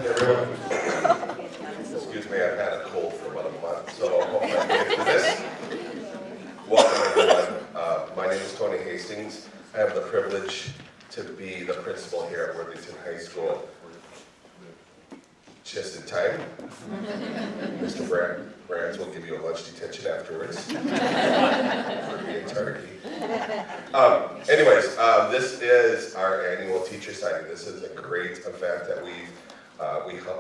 Everyone, excuse me, I've had a cold for about a month, so hopefully I can get through this. Welcome everyone. My name is Tony Hastings. I have the privilege to be the principal here at Worthington High School. Just in time. Mr. Brands will give you a lunch detention afterwards for being tardy. This is our annual teacher signing. This is a great event that we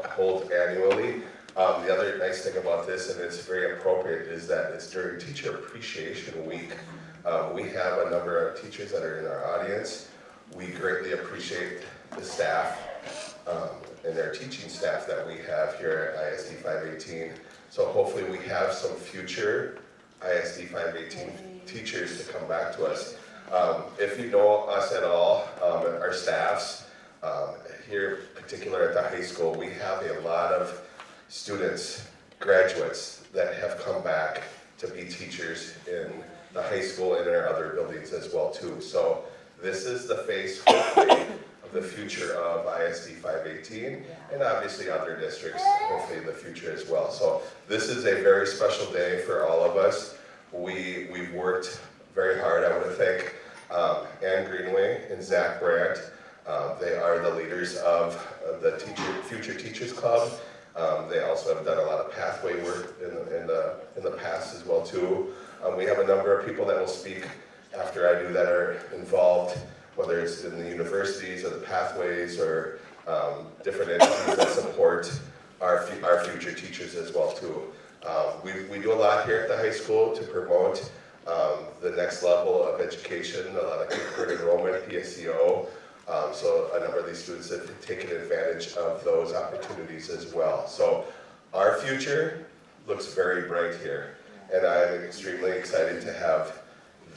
hold annually. The other nice thing about this, and it's very appropriate, is that it's during Teacher Appreciation Week. We have a number of teachers that are in our audience. We greatly appreciate the staff and their teaching staff that we have here at ISD 518. So hopefully we have some future ISD 518 teachers to come back to us. If you know us at all, our staffs here, particular at the high school, we have a lot of students, graduates that have come back to be teachers in the high school and in our other buildings as well too. So this is the face, hopefully, of the future of ISD 518 and obviously other districts, hopefully in the future as well. So this is a very special day for all of us. We've worked very hard. I want to thank Ann Greenway and Zach Brandt. They are the leaders of the Future Teachers Club. They also have done a lot of pathway work in the past as well too. We have a number of people that will speak after I do that are involved, whether it's in the universities or the pathways or different entities that support our future teachers as well too. We do a lot here at the high school to promote the next level of education, a lot of concurrent enrollment, PSEO. So a number of these students have taken advantage of those opportunities as well. So our future looks very bright here, and I'm extremely excited to have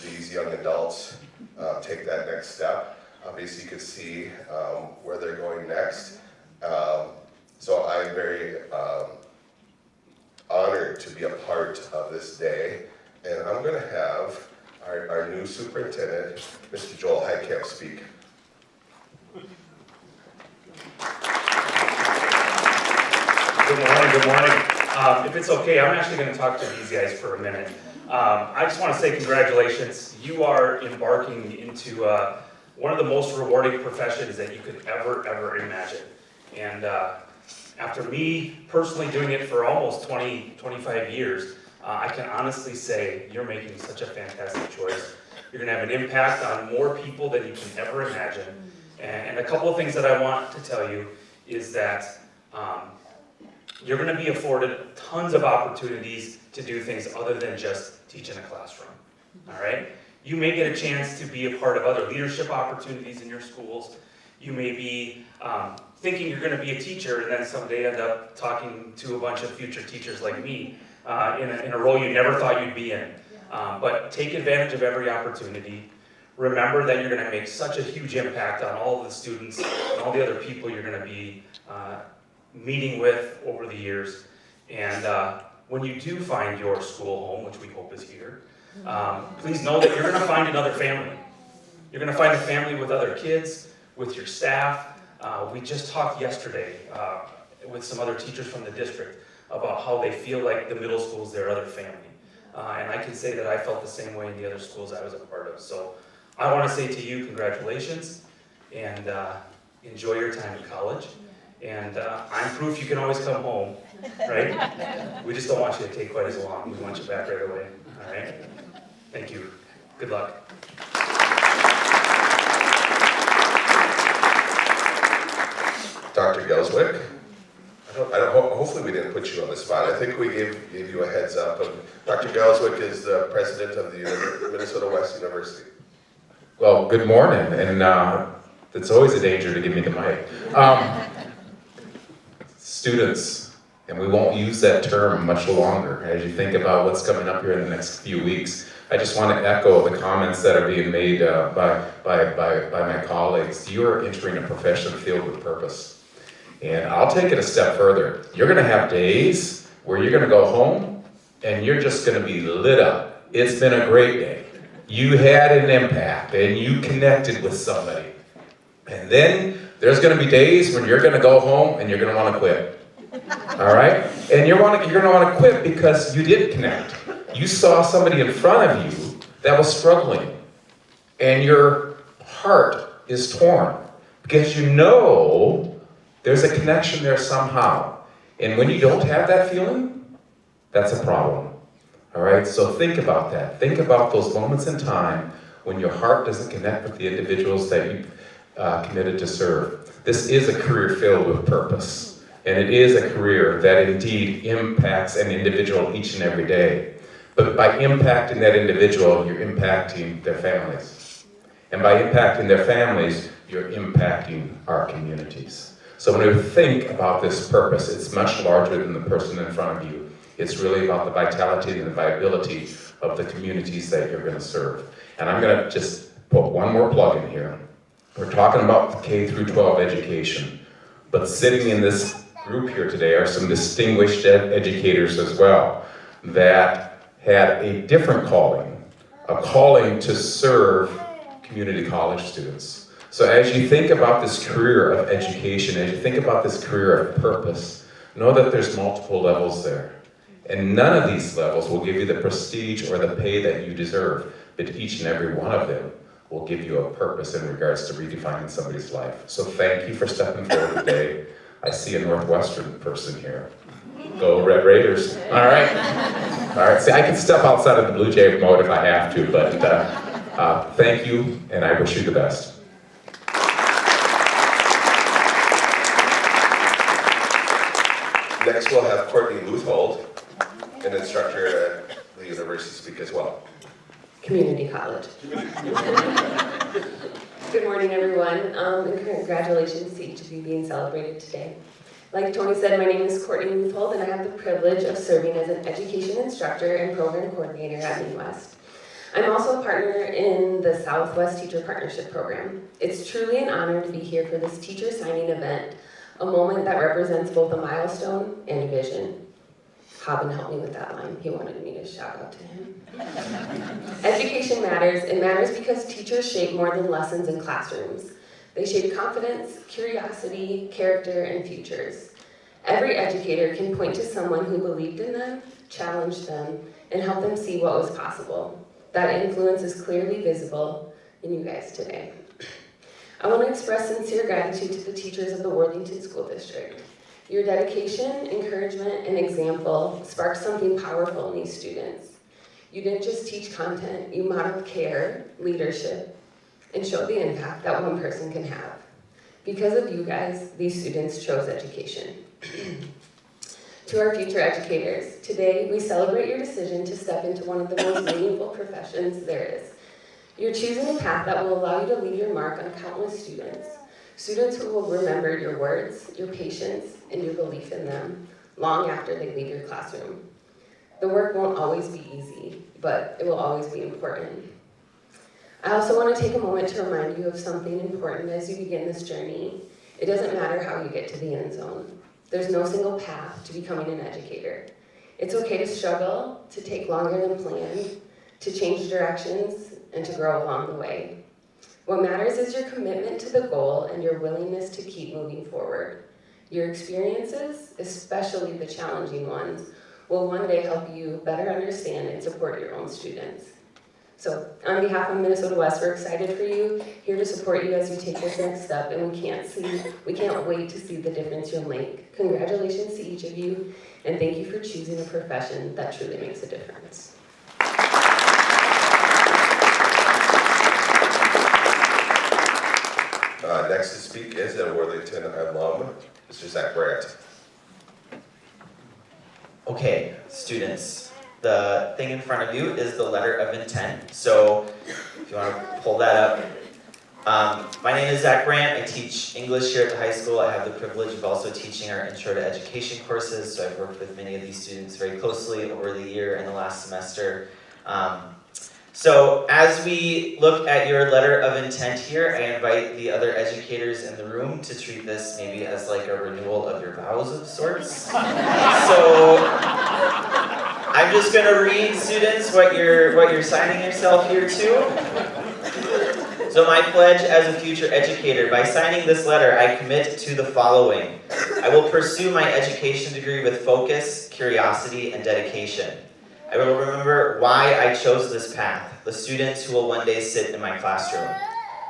these young adults take that next step. Obviously you can see where they're going next. So I'm very honored to be a part of this day, and I'm going to have our new superintendent, Mr. Joel Heitkamp, speak. Good morning. If it's okay, I'm actually going to talk to these guys for a minute. I just want to say congratulations. You are embarking into one of the most rewarding professions that you could ever imagine. And after me personally doing it for almost 25 years, I can honestly say you're making such a fantastic choice. You're going to have an impact on more people than you can ever imagine. And a couple of things that I want to tell you is that you're going to be afforded tons of opportunities to do things other than just teach in a classroom. All right? You may get a chance to be a part of other leadership opportunities in your schools. You may be thinking you're going to be a teacher and then someday end up talking to a bunch of future teachers like me in a role you never thought you'd be in. But take advantage of every opportunity. Remember that you're going to make such a huge impact on all the students and all the other people you're going to be meeting with over the years. And when you do find your school home, which we hope is here, please know that you're going to find another family. You're going to find a family with other kids, with your staff. We just talked yesterday with some other teachers from the district about how they feel like the middle school is their other family. And I can say that I felt the same way in the other schools I was a part of. So I want to say to you, congratulations, and enjoy your time in college. And I'm proof you can always come home, right? We just don't want you to take quite as long. We want you back right away, all right? Thank you. Good luck. Dr. Gelswick, hopefully we didn't put you on the spot. I think we gave you a heads up. Dr. Gelswick is the president of the Minnesota West University. Well, good morning, and it's always a danger to give me the mic. Students, and we won't use that term much longer as you think about what's coming up here in the next few weeks. I just want to echo the comments that are being made by my colleagues. You are entering a profession filled with purpose. And I'll take it a step further. You're going to have days where you're going to go home and you're just going to be lit up. It's been a great day. You had an impact and you connected with somebody. And then There's gonna be days when you're gonna go home and you're gonna wanna quit. All right? And you're gonna wanna quit because you did connect. You saw somebody in front of you that was struggling, and your heart is torn because you know there's a connection there somehow. And when you don't have that feeling, that's a problem. All right? So think about that. Think about those moments in time when your heart doesn't connect with the individuals that you've committed to serve. This is a career filled with purpose, and it is a career that indeed impacts an individual each and every day. But by impacting that individual, you're impacting their families. And by impacting their families, you're impacting our communities. So when we think about this purpose, it's much larger than the person in front of you. It's really about the vitality and the viability of the communities that you're going to serve. And I'm going to just put one more plug in here. We're talking about K through 12 education, but sitting in this group here today are some distinguished educators as well that had a different calling, a calling to serve community college students. So as you think about this career of education, as you think about this career of purpose, know that there's multiple levels there. And none of these levels will give you the prestige or the pay that you deserve, but each and every one of them will give you a purpose in regards to redefining somebody's life. So thank you for stepping forward today. I see a Northwestern person here. Go Red Raiders. All right. All right. See, I can step outside of the Blue Jay mode if I have to, but thank you, and I wish you the best. Next, we'll have Courtney Luthold, an instructor at the university, speak as well. Community college. Good morning, everyone, and congratulations to each of you being celebrated today. Like Tony said, my name is Courtney Luthold, and I have the privilege of serving as an education instructor and program coordinator at Midwest. I'm also a partner in the Southwest Teacher Partnership Program. It's truly an honor to be here for this teacher signing event, a moment that represents both a milestone and a vision. Haben helped me with that line. He wanted me to shout out to him. Education matters. It matters because teachers shape more than lessons in classrooms. They shape confidence, curiosity, character, and futures. Every educator can point to someone who believed in them, challenged them, and helped them see what was possible. That influence is clearly visible in you guys today. I want to express sincere gratitude to the teachers of the Worthington School District. Your dedication, encouragement, and example sparked something powerful in these students. You didn't just teach content, you modeled care, leadership, and showed the impact that one person can have. Because of you guys, these students chose education. To our future educators, today we celebrate your decision to step into one of the most meaningful professions there is. You're choosing a path that will allow you to leave your mark on countless students. Students who will remember your words, your patience, and your belief in them long after they leave your classroom. The work won't always be easy, but it will always be important. I also want to take a moment to remind you of something important as you begin this journey. It doesn't matter how you get to the end zone. There's no single path to becoming an educator. It's okay to struggle, to take longer than planned, to change directions, and to grow along the way. What matters is your commitment to the goal and your willingness to keep moving forward. Your experiences, especially the challenging ones, will one day help you better understand and support your own students. So, on behalf of Minnesota West, we're excited for you, here to support you as you take this next step, and we can't wait to see the difference you'll make. Congratulations to each of you, and thank you for choosing a profession that truly makes a difference. Next to speak is a Worthington alum, Mr. Zach Brandt. Okay, students, the thing in front of you is the letter of intent. So if you want to pull that up. My name is Zach Brandt. I teach English here at the high school. I have the privilege of also teaching our Intro to Education courses. So I've worked with many of these students very closely over the year and the last semester. So as we look at your letter of intent here, I invite the other educators in the room to treat this maybe as like a renewal of your vows of sorts. So I'm just going to read, students, what you're signing yourself here to. So my pledge as a future educator, by signing this letter, I commit to the following. I will pursue my education degree with focus, curiosity, and dedication. I will remember why I chose this path, the students who will one day sit in my classroom.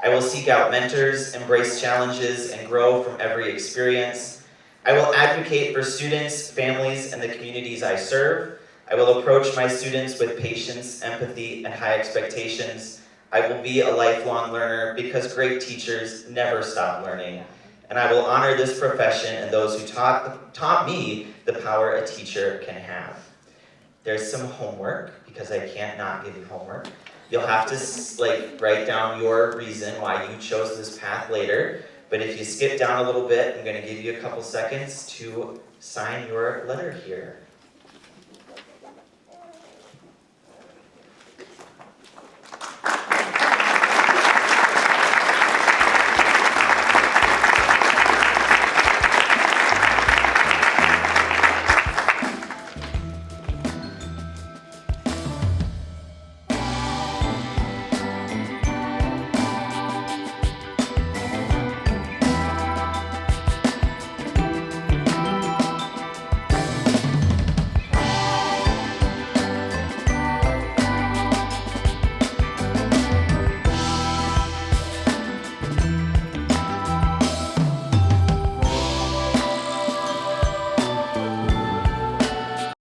I will seek out mentors, embrace challenges, and grow from every experience. I will advocate for students, families, and the communities I serve. I will approach my students with patience, empathy, and high expectations. I will be a lifelong learner because great teachers never stop learning. And I will honor this profession and those who taught me the power a teacher can have. There's some homework, because I can't not give you homework. You'll have to write down your reason why you chose this path later. But if you skip down a little bit, I'm going to give you a couple seconds to sign your letter here.